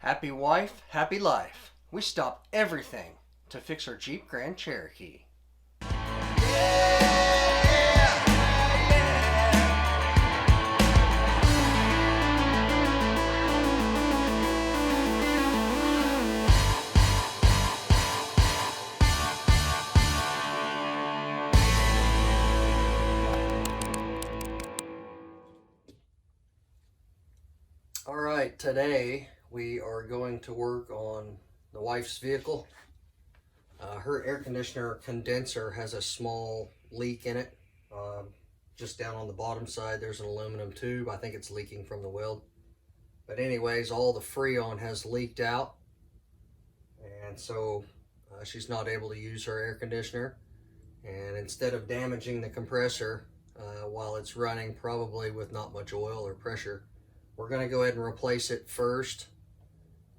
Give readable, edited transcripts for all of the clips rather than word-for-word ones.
Happy wife, happy life. We stop everything to fix our Jeep Grand Cherokee. Alright, today we are going to work on the wife's vehicle. Her air conditioner condenser has a small leak in it. Just down on the bottom side there's an aluminum tube. I think it's leaking from the weld. But anyways, all the Freon has leaked out. And so she's not able to use her air conditioner. And instead of damaging the compressor while it's running, probably with not much oil or pressure, we're going to go ahead and replace it first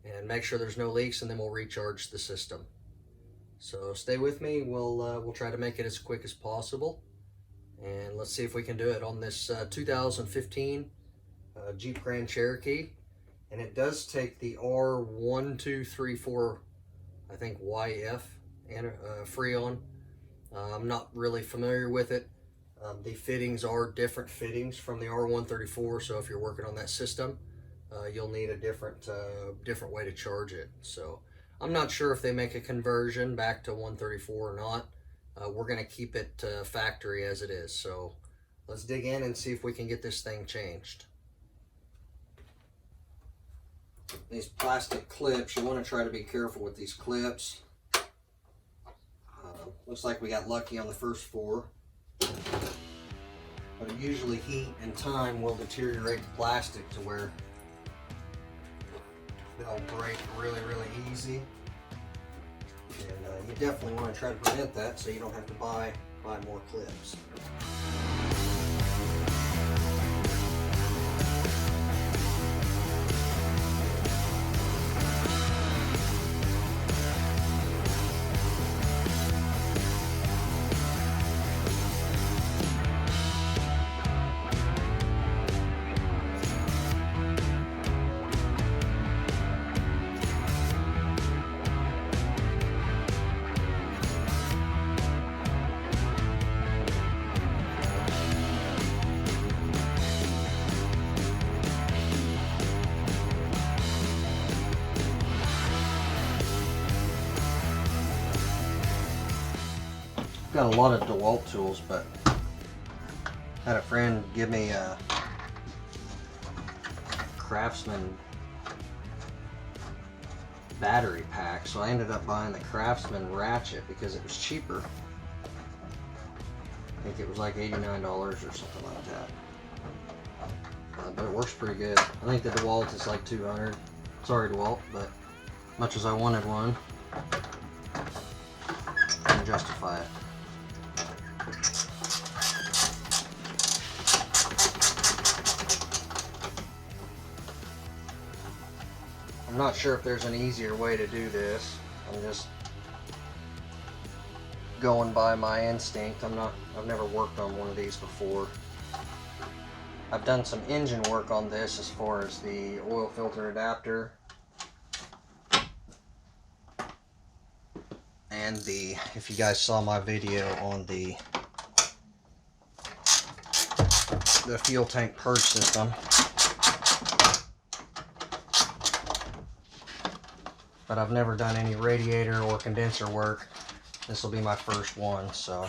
and make sure there's no leaks, and then we'll recharge the system. So stay with me. We'll try to make it as quick as possible, and let's see if we can do it on this 2015 Jeep Grand Cherokee. And it does take the R1234, I think YF and Freon. I'm not really familiar with it. The fittings are different fittings from the R134, so if you're working on that system, you'll need a different way to charge it. So I'm not sure if they make a conversion back to 134 or not. We're going to keep it factory as it is. So let's dig in and see if we can get this thing changed. These plastic clips, you want to try to be careful with these clips. Looks like we got lucky on the first four. But usually heat and time will deteriorate the plastic to where they'll break really easy. And you definitely want to try to prevent that so you don't have to buy more clips. Got a lot of DeWalt tools, but I had a friend give me a Craftsman battery pack, so I ended up buying the Craftsman ratchet because it was cheaper. I think it was like $89 or something like that. But it works pretty good. I think the DeWalt is like $200. Sorry DeWalt, but much as I wanted one, I can justify it. I'm not sure if there's an easier way to do this. I'm just going by my instinct. I've never worked on one of these before. I've done some engine work on this as far as the oil filter adapter and if you guys saw my video on the fuel tank purge system. But I've never done any radiator or condenser work. This will be my first one, so.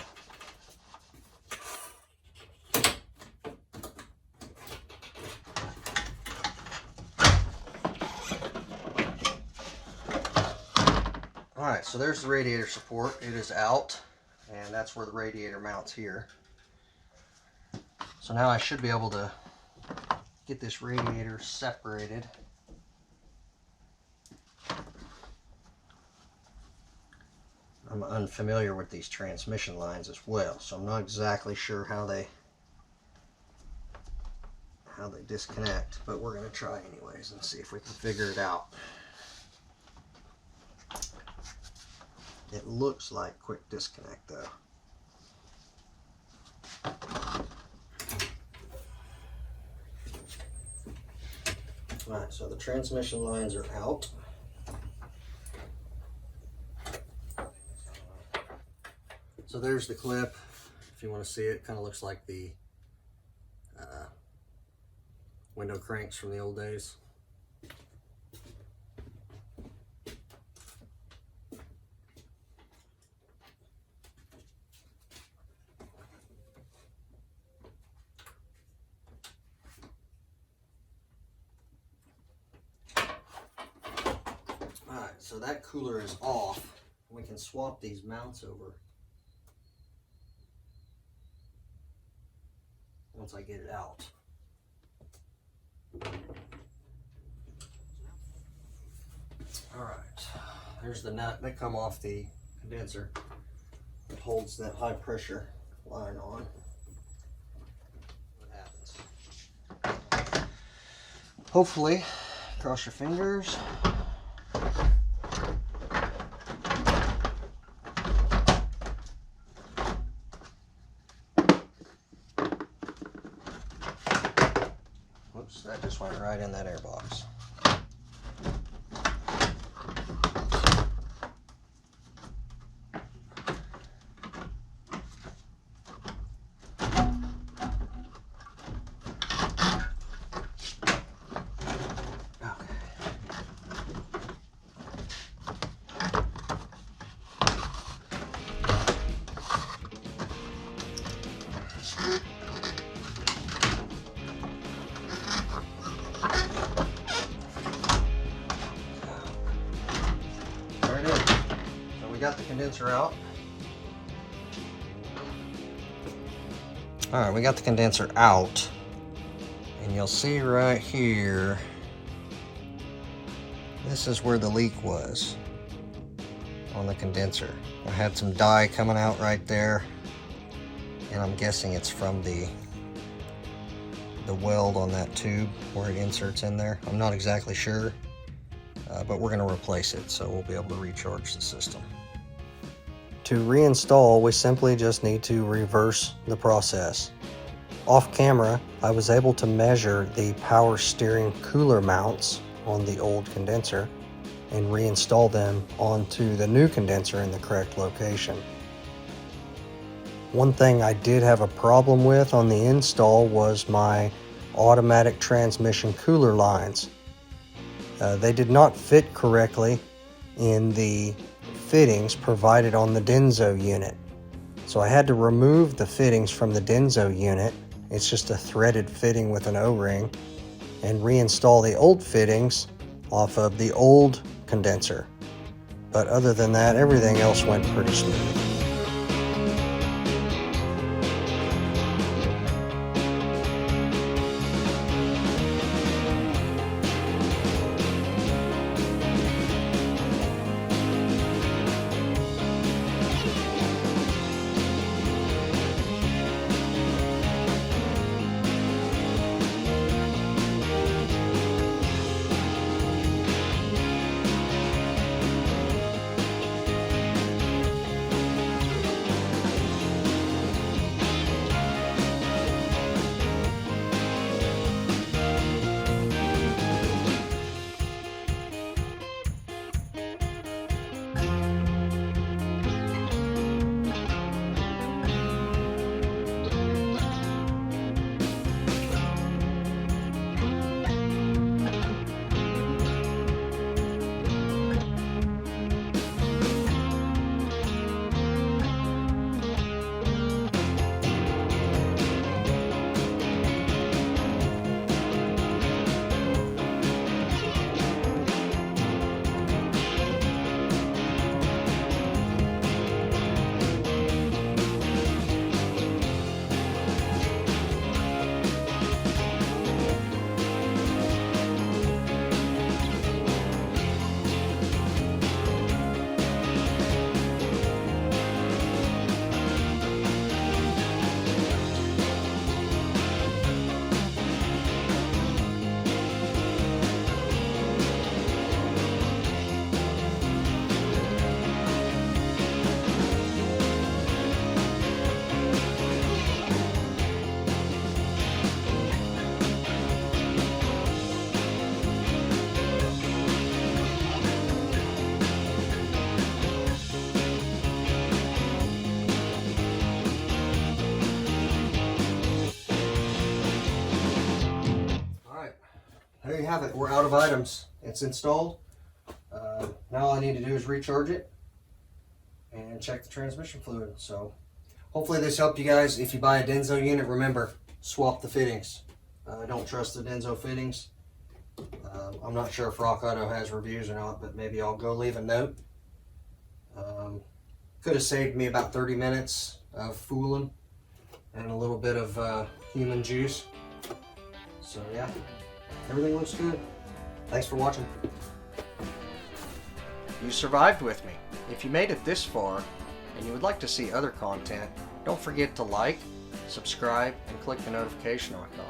Alright, so there's the radiator support. It is out, and that's where the radiator mounts here. So now I should be able to get this radiator separated. I'm unfamiliar with these transmission lines as well, so I'm not exactly sure how they disconnect, but we're going to try anyways and see if we can figure it out. It looks like quick disconnect though. Alright, so the transmission lines are out. So there's the clip. If you want to see it, kind of looks like the window cranks from the old days. Alright, so that cooler is off. We can swap these mounts over once I get it out. Alright, there's the nut that come off the condenser. It holds that high pressure line on. What happens? Hopefully, cross your fingers. Whoops, that just went right in that air box. There it is. So we got the condenser out. Alright, we got the condenser out. And you'll see right here, this is where the leak was on the condenser. I had some dye coming out right there, and I'm guessing it's from the weld on that tube where it inserts in there. I'm not exactly sure, but we're going to replace it, so we'll be able to recharge the system. To reinstall, we simply just need to reverse the process. Off camera, I was able to measure the power steering cooler mounts on the old condenser and reinstall them onto the new condenser in the correct location. One thing I did have a problem with on the install was my automatic transmission cooler lines. They did not fit correctly in the fittings provided on the Denso unit. So I had to remove the fittings from the Denso unit. It's just a threaded fitting with an O-ring, and reinstall the old fittings off of the old condenser. But other than that, everything else went pretty smooth. there you have it. We're out of items. It's installed. Now all I need to do is recharge it and check the transmission fluid. So hopefully this helped you guys. If you buy a Denso unit, remember, swap the fittings. I don't trust the Denso fittings. I'm not sure if Rock Auto has reviews or not, but maybe I'll go leave a note. Could have saved me about 30 minutes of fooling and a little bit of human juice. So yeah, everything looks good. Thanks for watching. You survived with me. If you made it this far and you would like to see other content, don't forget to like, subscribe, and click the notification icon.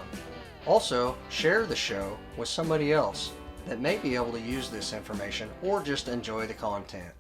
Also, share the show with somebody else that may be able to use this information or just enjoy the content.